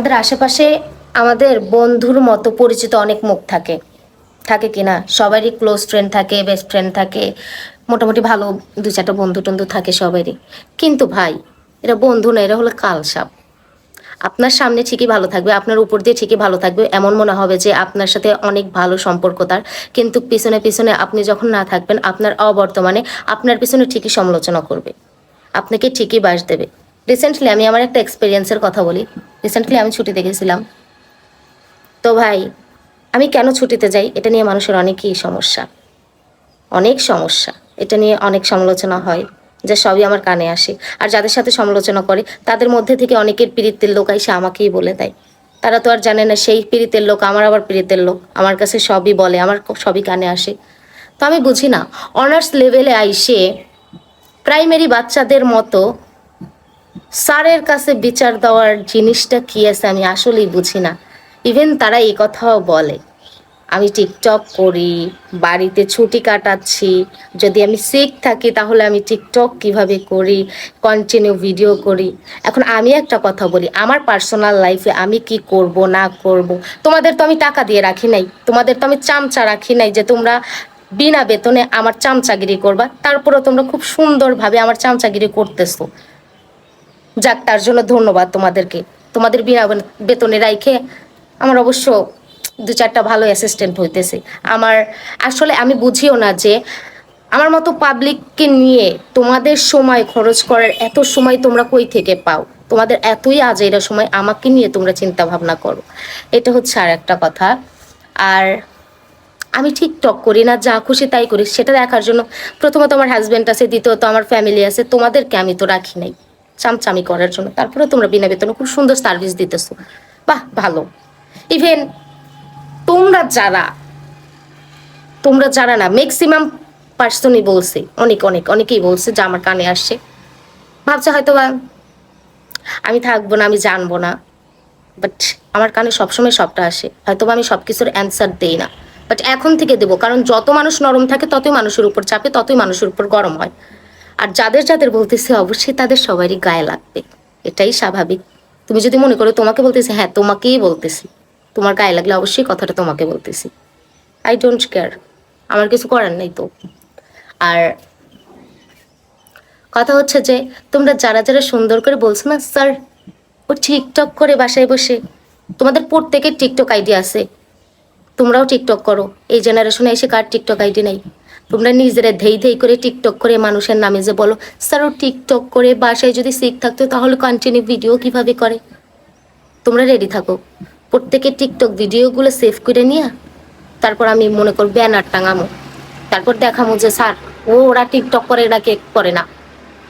আমাদের আশেপাশে আমাদের বন্ধুর মতো পরিচিত অনেক মুখ থাকে, থাকে কি না? সবারই ক্লোজ ফ্রেন্ড থাকে, বেস্ট ফ্রেন্ড থাকে, মোটামুটি ভালো দু চারটা বন্ধু টন্ধু থাকে সবারই। কিন্তু ভাই, এরা বন্ধু না, এরা হলো কালসাপ। আপনার সামনে ঠিকই ভালো থাকবে, আপনার উপর দিয়ে ঠিকই ভালো থাকবে, এমন মনে হবে যে আপনার সাথে অনেক ভালো সম্পর্ক তার, কিন্তু পিছনে পিছনে আপনি যখন না থাকবেন, আপনার অবর্তমানে আপনার পিছনে ঠিকই সমালোচনা করবে, আপনাকে ঠিকই বাস দেবে। রিসেন্টলি আমি আমার একটা এক্সপিরিয়েন্সের কথা বলি। রিসেন্টলি আমি ছুটিতে গেছিলাম। তো ভাই, আমি কেন ছুটিতে যাই এটা নিয়ে মানুষের অনেকই সমস্যা, অনেক সমস্যা। এটা নিয়ে অনেক সমালোচনা হয়, যা সবই আমার কানে আসে। আর যাদের সাথে সমালোচনা করে তাদের মধ্যে থেকে অনেকের পীড়িতের লোক এসে আমাকেই বলে দেয়। তারা তো আর জানে না সেই পীড়িতের লোক আমার আবার পীড়িতের লোক, আমার কাছে সবই বলে, আমার সবই কানে আসে। তো আমি বুঝি না, অনার্স লেভেলে আইসে প্রাইমারি বাচ্চাদের মতো স্যারের কাছে বিচার দেওয়ার জিনিসটা কি আছে আমি আসলেই বুঝি না। ইভেন তারা এই কথাও বলে, আমি টিকটক করি, বাড়িতে ছুটি কাটাচ্ছি, যদি আমি সিক থাকি তাহলে আমি টিকটক কিভাবে করি, কন্টিনিউ ভিডিও করি। এখন আমি একটা কথা বলি, আমার পার্সোনাল লাইফে আমি কি করব না করব, তোমাদের তো আমি টাকা দিয়ে রাখি নাই, তোমাদের তো আমি চামচা রাখি নাই যে তোমরা বিনা বেতনে আমার চামচাগিরি করবা, তারপরেও তোমরা খুব সুন্দরভাবে আমার চামচাগিরি করতেছো। যাক, তার জন্য ধন্যবাদ তোমাদেরকে। তোমাদের বিনা বেতনে রাইখে আমার অবশ্য দু চারটা ভালো অ্যাসিস্ট্যান্ট হইতেছে। আমার আসলে আমি বুঝিও না যে আমার মতো পাবলিককে নিয়ে তোমাদের সময় খরচ করার এত সময় তোমরা কই থেকে পাও, তোমাদের এতই আজেরা সময় আমাকে নিয়ে তোমরা চিন্তা ভাবনা করো। এটা হচ্ছে আর একটা কথা। আর আমি টিকটক করি না, যা খুশি তাই করি, সেটা দেখার জন্য প্রথমত আমার হাজব্যান্ড আছে, দ্বিতীয়ত আমার ফ্যামিলি আছে, তোমাদেরকে আমি তো রাখি নাই চামচামি করার জন্য। তারপরে তোমরা বিনা বেতনে খুব সুন্দর সার্ভিস দিতেছো, বাহ ভালো। ইভেন তোমরা যারা তোমরা যারা না, ম্যাক্সিমাম পার্সনই বলছে, অনেকেই বলছে, যা আমার কানে আসছে। ভাবছে হয়তো বা আমি থাকবো না, আমি জানবো না, বাট আমার কানে সবসময় সবটা আসে। হয়তো বা আমি সব কিছুর অ্যান্সার দেই না, বাট এখন থেকে দেবো, কারণ যত মানুষ নরম থাকে ততই মানুষের উপর চাপে, ততই মানুষের উপর গরম হয়। আর যাদের যাদের বলতেছে অবশ্যই তাদের সবারই গায়ে লাগবে, এটাই স্বাভাবিক। তুমি যদি মনে করো তোমাকে বলতেছি, হ্যাঁ তোমাকেই বলতেছি, তোমার গায়ে লাগলে অবশ্যই কথাটা তোমাকে বলতেছি। আই ডোন্ট কেয়ার, আমার কিছু করার নেই তো। আর কথা হচ্ছে যে তোমরা যারা যারা সুন্দর করে বলছো না, স্যার ও টিকটক করে বাসায় বসে, তোমাদের প্রত্যেকের টিকটক আইডি আছে, তোমরাও টিকটক করো। এই জেনারেশনে এসে কার টিকটক আইডি নাই? তোমরা নিজেরা ধেই ধেই করে টিকটক করে মানুষের নামে যে বলো, স্যার ও টিকটক করে বাসায় যদি সিক থাকতো তাহলে কন্টিনিউ ভিডিও কিভাবে করে? তোমরা রেডি থাকো, প্রত্যেকের টিকটক ভিডিওগুলো সেভ করে নিয়ে তারপর আমি মনে করো ব্যানার টাঙামো, তারপর দেখামো যে স্যার ওরা টিকটক করে, এরা কে করে না,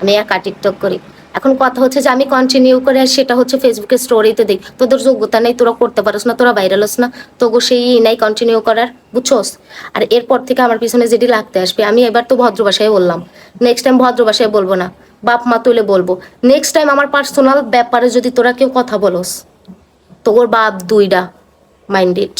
আমি একা টিকটক করি। এখন কথা হচ্ছে যে আমি কন্টিনিউ করে সেটা হচ্ছে ফেসবুকে স্টোরিতে দিই, তোদের যোগ্যতা নেই, তোরা করতে পারোস না, তোরা ভাইরাল হোস না, তোগো সেই নাই কন্টিনিউ করার, বুঝছোস? আর এরপর থেকে আমার পিছনে যেটি লাগতে আসবে, আমি এবার তো ভদ্র ভাষায় বললাম, নেক্সট টাইম ভদ্র ভাষায় বলবো না, বাপ মা তুলে বলবো। নেক্সট টাইম আমার পার্সোনাল ব্যাপারে যদি তোরা কেউ কথা বলোস, তোর বাপ দুইটা, মাইন্ড ইট।